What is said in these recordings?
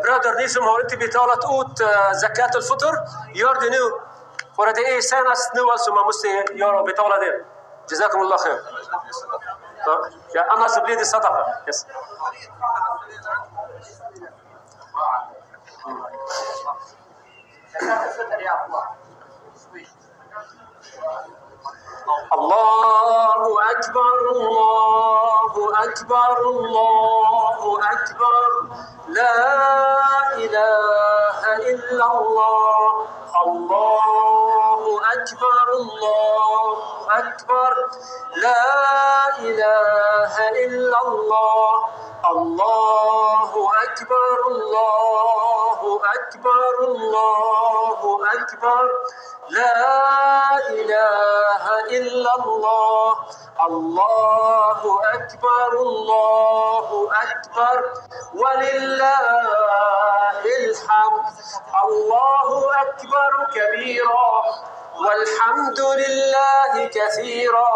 Bröder, ni som har inte betalat ut zakat-al-fitr, gör det nu. För att det är senast nu alltså man måste göra och betala det. Jazakumullah khair. Ja, annars blir det sadaqa. Yes. Allahu akbar, Allahu akbar, Allahu akbar. La ilaha illa Allah. Allahu akbar, Allahu akbar. La ilaha illa Allah. Allahu akbar, Allahu akbar, Allahu akbar. La ilaha illa Allah. Allahu akbar, Allahu akbar. Walillahil hamd. Allahu akbar kabira. والحمد لله كثيرا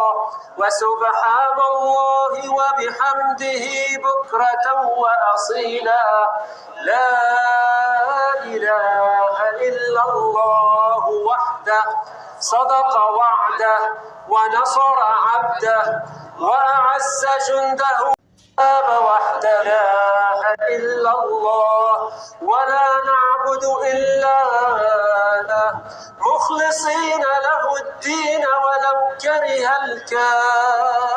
وسبحان الله وبحمده بكرة وأصيلا لا إله إلا الله وحده صدق وعده ونصر عبده وأعز جنده وحده لا إله إلا الله ولا نعبد إلا مخلصين له الدين ولو كره الكافرون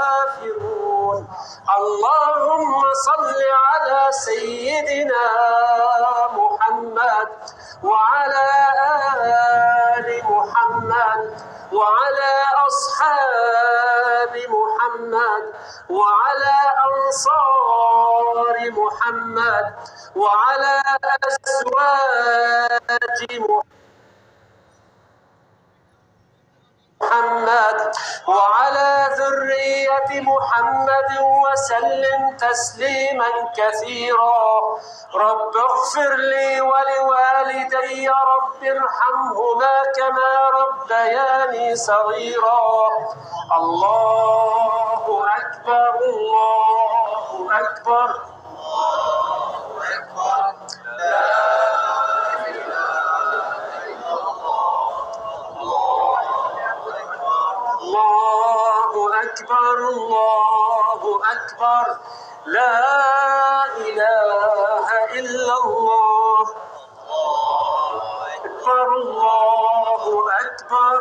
اللهم صل على سيدنا محمد وعلى آل محمد وعلى أصحاب محمد وعلى أنصار محمد وعلى أزواج محمد وعلى ذرية محمد وسلم تسليما كثيرا رب اغفر لي ولوالدي رب ارحمهما كما ربياني صغيرا الله أكبر الله أكبر الله أكبر لا أكبر الله أكبر لا إله إلا الله أكبر الله أكبر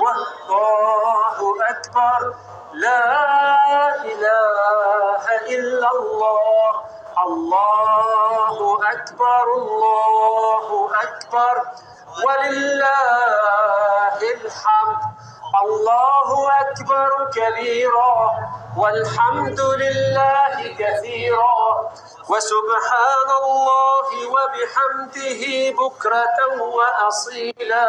والله أكبر لا إله إلا الله الله أكبر الله أكبر ولله الحمد الله أكبر كبيرا والحمد لله كثيرا وسبحان الله وبحمده بكرة وأصيلا